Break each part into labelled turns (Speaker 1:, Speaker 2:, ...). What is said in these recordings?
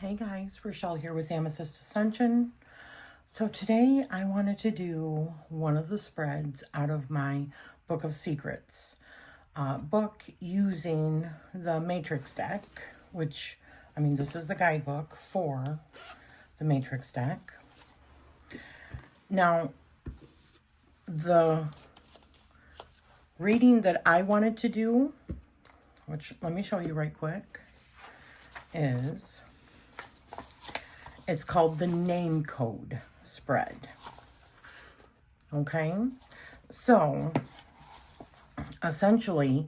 Speaker 1: Hey guys, Rochelle here with Amethyst Ascension. So today I wanted to do one of the spreads out of my Book of Secrets book using the Matrix deck, which, this is the guidebook for the Matrix deck. Now, the reading that I wanted to do, which let me show you right quick, it's called the name code spread. Okay, so essentially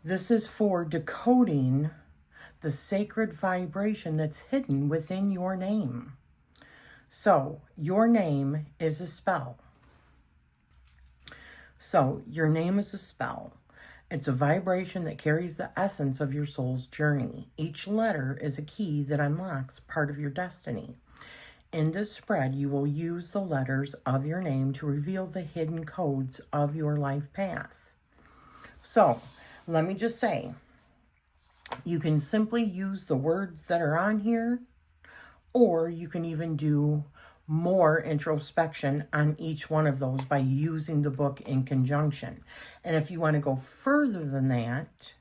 Speaker 1: this is for decoding the sacred vibration that's hidden within your name. So your name is a spell. So your name is a spell. It's a vibration that carries the essence of your soul's journey. Each letter is a key that unlocks part of your destiny. In this spread, you will use the letters of your name to reveal the hidden codes of your life path. So, let me just say, you can simply use the words that are on here, or you can even do more introspection on each one of those by using the book in conjunction. And if you want to go further than that,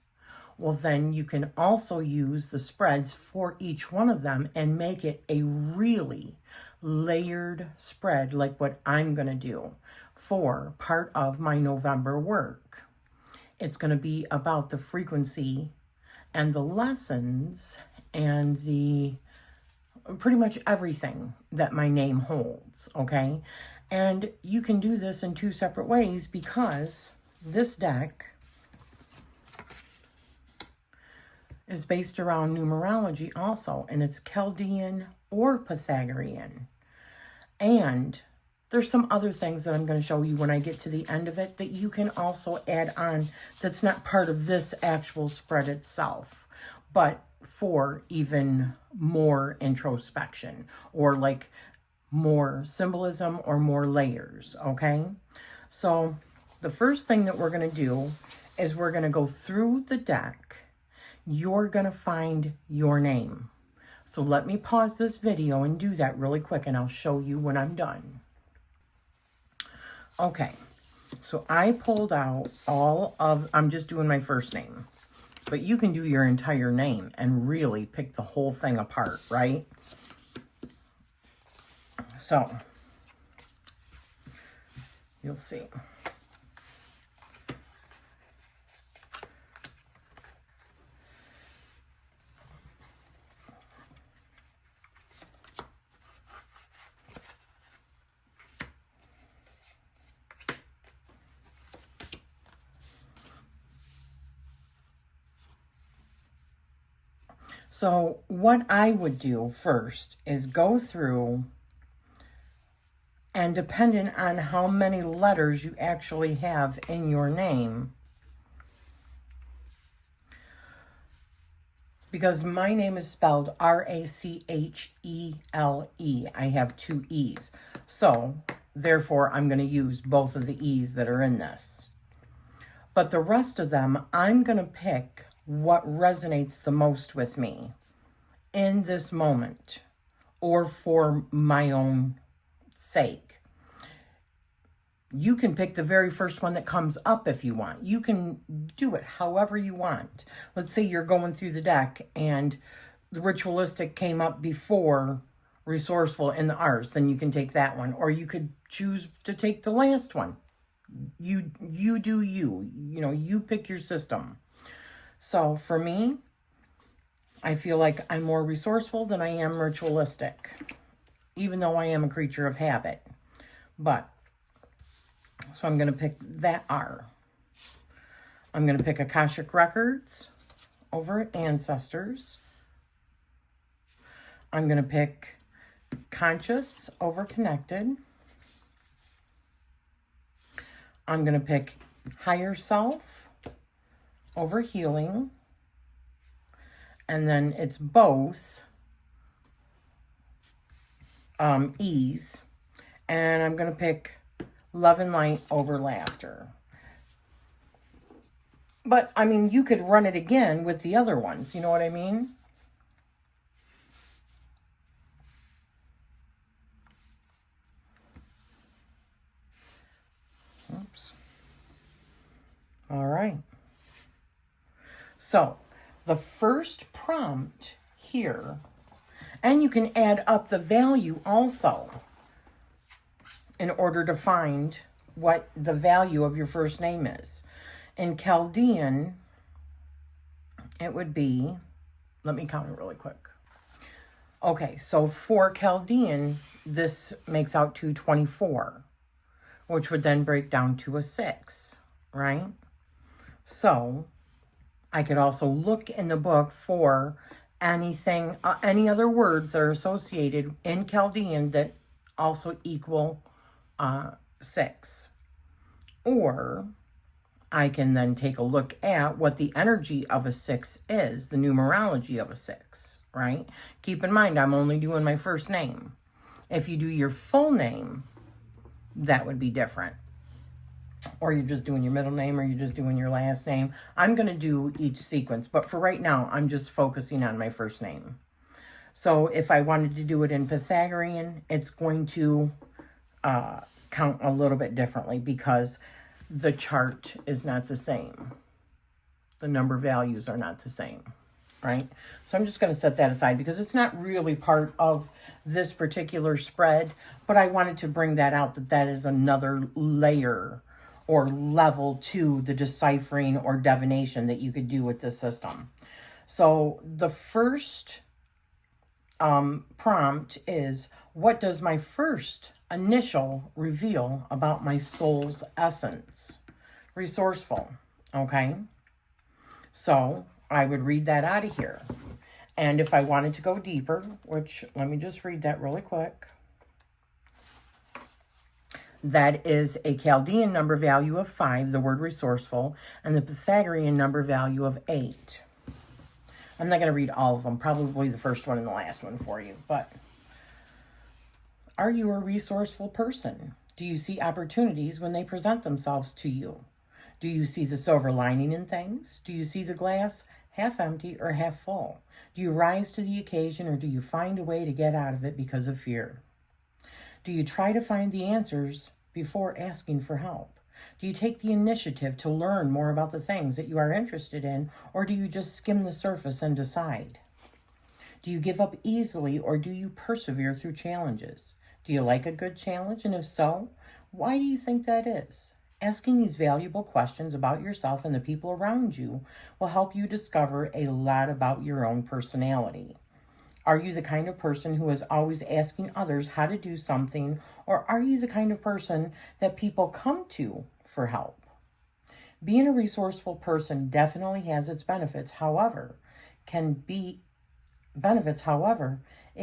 Speaker 1: well, then you can also use the spreads for each one of them and make it a really layered spread like what I'm going to do for part of my November work. It's going to be about the frequency and the lessons and the pretty much everything that my name holds, okay? And you can do this in two separate ways because this deck is based around numerology also, and it's Chaldean or Pythagorean. And there's some other things that I'm going to show you when I get to the end of it that you can also add on that's not part of this actual spread itself, but for even more introspection or like more symbolism or more layers, okay? So the first thing that we're going to do is we're going to go through the deck. You're going to find your name. So let me pause this video and do that really quick, and I'll show you when I'm done. Okay, so I pulled out I'm just doing my first name. But you can do your entire name and really pick the whole thing apart, right? So, you'll see. So what I would do first is go through, and depending on how many letters you actually have in your name, because my name is spelled R-A-C-H-E-L-E. I have two E's. So therefore, I'm going to use both of the E's that are in this. But the rest of them, I'm going to pick what resonates the most with me in this moment or for my own sake. You can pick the very first one that comes up if you want. You can do it however you want. Let's say you're going through the deck and the ritualistic came up before resourceful in the arts, then you can take that one. Or you could choose to take the last one. You do you. You pick your system. So for me, I feel like I'm more resourceful than I am ritualistic, even though I am a creature of habit. So I'm going to pick that R. I'm going to pick Akashic Records over Ancestors. I'm going to pick Conscious over Connected. I'm going to pick Higher Self over Healing. And then it's both E's. And I'm going to pick Love and Light over Laughter. But, you could run it again with the other ones. You know what I mean? right. So the first prompt here, and you can add up the value also in order to find what the value of your first name is. In Chaldean, it would be, let me count it really quick. Okay, so for Chaldean, this makes out to 24, which would then break down to a 6, right? So I could also look in the book for anything, any other words that are associated in Chaldean that also equal 6. Or I can then take a look at what the energy of a 6 is, the numerology of a 6, right? Keep in mind, I'm only doing my first name. If you do your full name, that would be different. Or you're just doing your middle name, or you're just doing your last name. I'm going to do each sequence, but for right now, I'm just focusing on my first name. So if I wanted to do it in Pythagorean, it's going to count a little bit differently because the chart is not the same. The number values are not the same, right? So I'm just going to set that aside because it's not really part of this particular spread, but I wanted to bring that out, that is another layer or level to the deciphering or divination that you could do with this system. So the first prompt is, what does my first initial reveal about my soul's essence? Resourceful, okay? So I would read that out of here. And if I wanted to go deeper, which let me just read that really quick. That is a Chaldean number value of 5, the word resourceful, and the Pythagorean number value of 8. I'm not going to read all of them, probably the first one and the last one for you, but are you a resourceful person? Do you see opportunities when they present themselves to you? Do you see the silver lining in things? Do you see the glass half empty or half full? Do you rise to the occasion, or do you find a way to get out of it because of fear? Do you try to find the answers before asking for help? Do you take the initiative to learn more about the things that you are interested in, or do you just skim the surface and decide? Do you give up easily, or do you persevere through challenges? Do you like a good challenge? And if so, why do you think that is? Asking these valuable questions about yourself and the people around you will help you discover a lot about your own personality. Are you the kind of person who is always asking others how to do something, or are you the kind of person that people come to for help? Being a resourceful person definitely has its benefits. However, it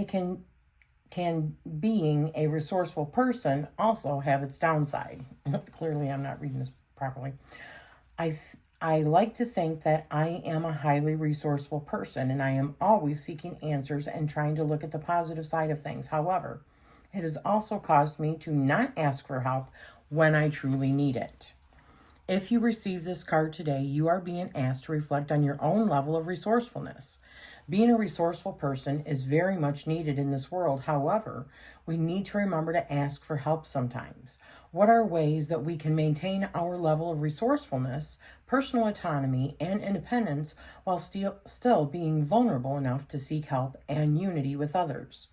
Speaker 1: can being a resourceful person also have its downside. Clearly, I'm not reading this properly. I like to think that I am a highly resourceful person, and I am always seeking answers and trying to look at the positive side of things. However, it has also caused me to not ask for help when I truly need it. If you receive this card today, you are being asked to reflect on your own level of resourcefulness. Being a resourceful person is very much needed in this world. However, we need to remember to ask for help sometimes. What are ways that we can maintain our level of resourcefulness, personal autonomy, and independence while still being vulnerable enough to seek help and unity with others?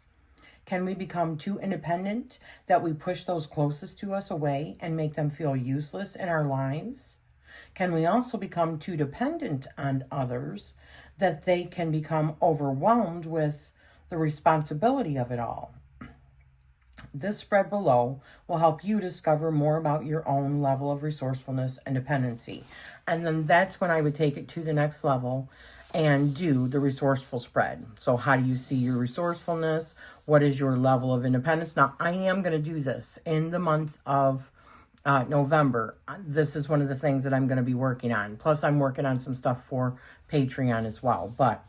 Speaker 1: Can we become too independent that we push those closest to us away and make them feel useless in our lives? Can we also become too dependent on others that they can become overwhelmed with the responsibility of it all? This spread below will help you discover more about your own level of resourcefulness and dependency. And then that's when I would take it to the next level and do the resourceful spread. So how do you see your resourcefulness? What is your level of independence? Now, I am going to do this in the month of November. This is one of the things that I'm going to be working on. Plus, I'm working on some stuff for Patreon as well. But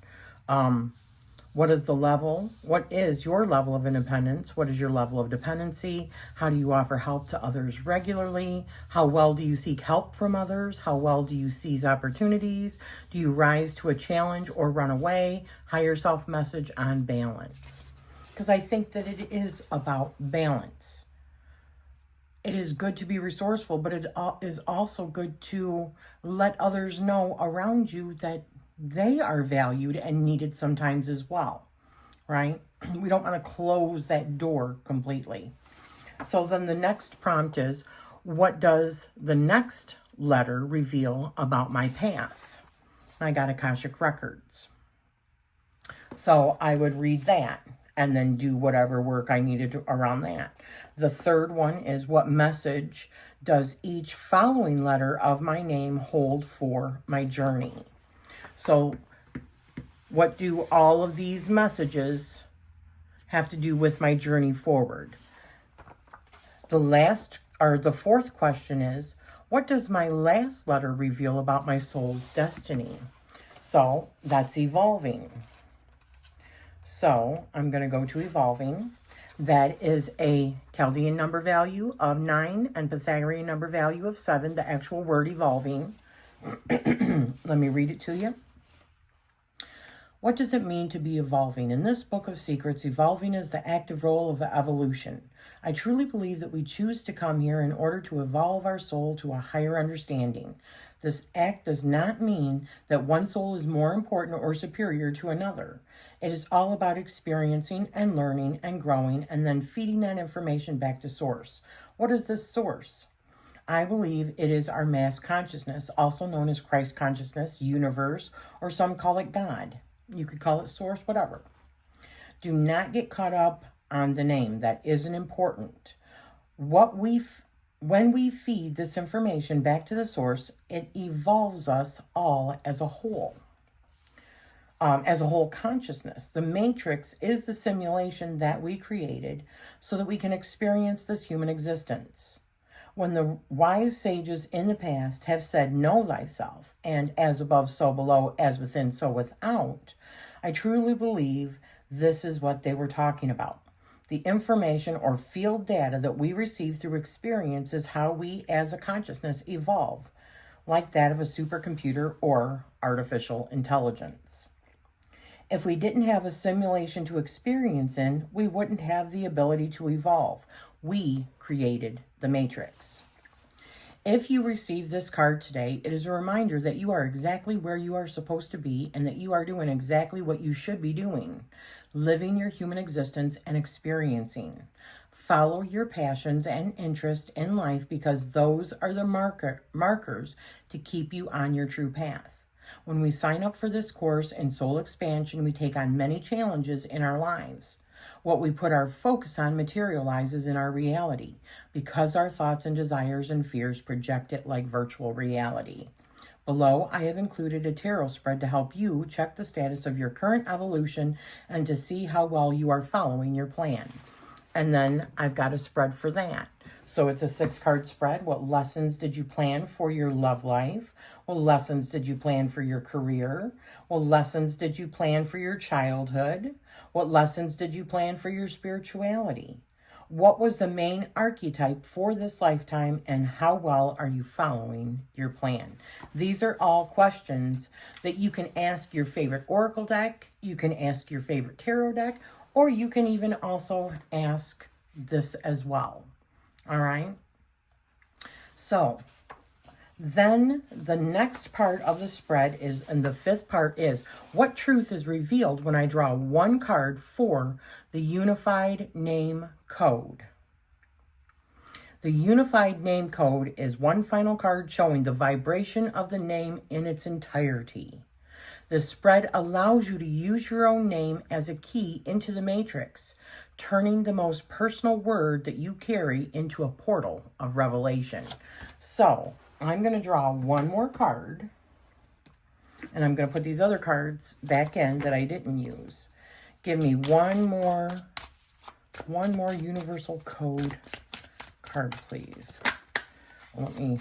Speaker 1: what is your level of independence? What is your level of dependency? How do you offer help to others regularly? How well do you seek help from others? How well do you seize opportunities? Do you rise to a challenge or run away? Higher self message on balance. Because I think that it is about balance. It is good to be resourceful, but it is also good to let others know around you that they are valued and needed sometimes as well, right? We don't want to close that door completely. So then the next prompt is, what does the next letter reveal about my path? I got Akashic Records. So I would read that and then do whatever work I needed around that. The third one is, what message does each following letter of my name hold for my journey? So what do all of these messages have to do with my journey forward? The fourth question is, what does my last letter reveal about my soul's destiny? So that's evolving. So I'm going to go to evolving. That is a Chaldean number value of 9 and Pythagorean number value of 7, the actual word evolving. Let me read it to you. What does it mean to be evolving? In this book of secrets, evolving is the active role of evolution. I truly believe that we choose to come here in order to evolve our soul to a higher understanding. This act does not mean that one soul is more important or superior to another. It is all about experiencing and learning and growing and then feeding that information back to source. What is this source? I believe it is our mass consciousness, also known as Christ consciousness, universe, or some call it God. You could call it source, whatever. Do not get caught up on the name. That isn't important. When we feed this information back to the source, it evolves us all as a whole consciousness. The matrix is the simulation that we created so that we can experience this human existence. When the wise sages in the past have said, know thyself, and as above, so below, as within, so without, I truly believe this is what they were talking about. The information or field data that we receive through experience is how we as a consciousness evolve, like that of a supercomputer or artificial intelligence. If we didn't have a simulation to experience in, we wouldn't have the ability to evolve. We created the matrix. If you receive this card today, it is a reminder that you are exactly where you are supposed to be and that you are doing exactly what you should be doing, living your human existence and experiencing. Follow your passions and interests in life because those are the markers to keep you on your true path. When we sign up for this course in soul expansion, we take on many challenges in our lives. What we put our focus on materializes in our reality because our thoughts and desires and fears project it like virtual reality. Below, I have included a tarot spread to help you check the status of your current evolution and to see how well you are following your plan. And then I've got a spread for that. So it's a 6-card spread. What lessons did you plan for your love life? What lessons did you plan for your career? What lessons did you plan for your childhood? What lessons did you plan for your spirituality? What was the main archetype for this lifetime, and how well are you following your plan? These are all questions that you can ask your favorite oracle deck, you can ask your favorite tarot deck, or you can even also ask this as well. All right? So then the next part of the spread is, and the 5th part is, what truth is revealed when I draw one card for the unified name code? The unified name code is one final card showing the vibration of the name in its entirety. The spread allows you to use your own name as a key into the matrix, turning the most personal word that you carry into a portal of revelation. So I'm going to draw one more card, and I'm going to put these other cards back in that I didn't use. Give me one more universal code card, please. Let me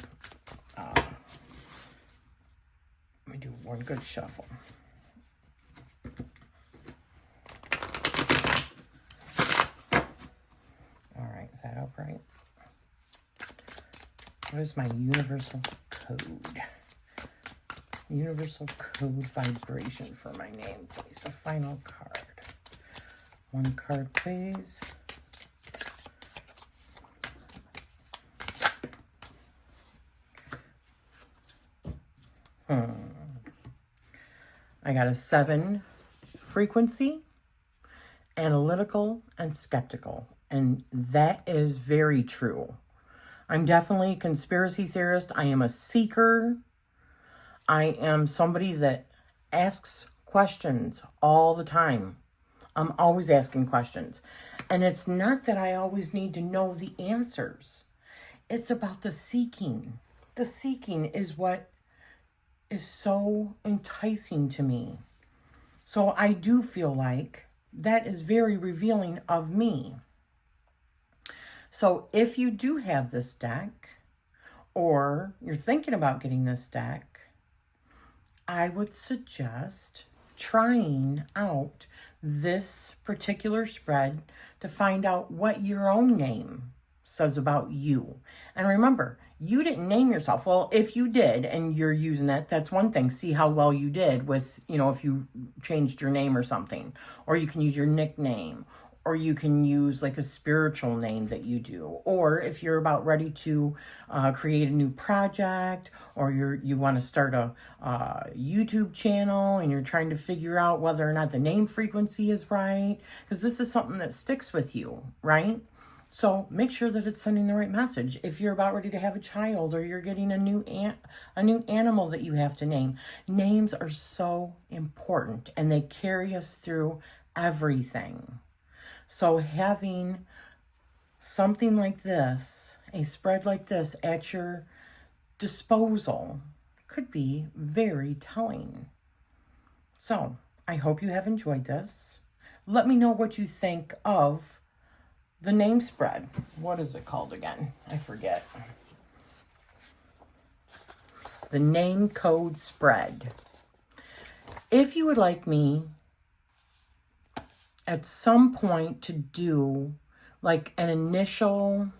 Speaker 1: do one good shuffle. All right, is that upright? What is my universal code? Universal code vibration for my name, please. The final card. One card, please. I got a 7 frequency, analytical, and skeptical. And that is very true. I'm definitely a conspiracy theorist. I am a seeker. I am somebody that asks questions all the time. I'm always asking questions. And it's not that I always need to know the answers. It's about the seeking. The seeking is what is so enticing to me. So I do feel like that is very revealing of me. So if you do have this deck, or you're thinking about getting this deck, I would suggest trying out this particular spread to find out what your own name says about you. And remember, you didn't name yourself. Well, if you did and you're using that, that's one thing. See how well you did with, if you changed your name or something. Or you can use your nickname. Or you can use like a spiritual name that you do. Or if you're about ready to create a new project, or you want to start a YouTube channel and you're trying to figure out whether or not the name frequency is right. Because this is something that sticks with you, right? So make sure that it's sending the right message. If you're about ready to have a child, or you're getting a new animal that you have to name. Names are so important, and they carry us through everything. So having something like this, a spread like this at your disposal, could be very telling. So I hope you have enjoyed this. Let me know what you think of the name spread. What is it called again? I forget. The name code spread. If you would like me at some point to do like an initial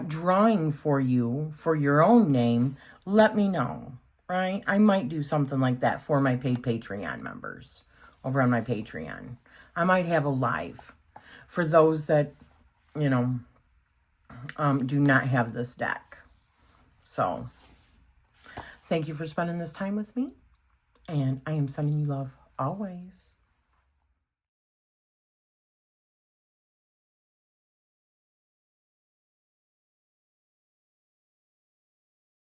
Speaker 1: drawing for you for your own name, let me know, right? I might do something like that for my paid Patreon members over on my Patreon. I might have a live for those that, do not have this deck. So thank you for spending this time with me, and I am sending you love always.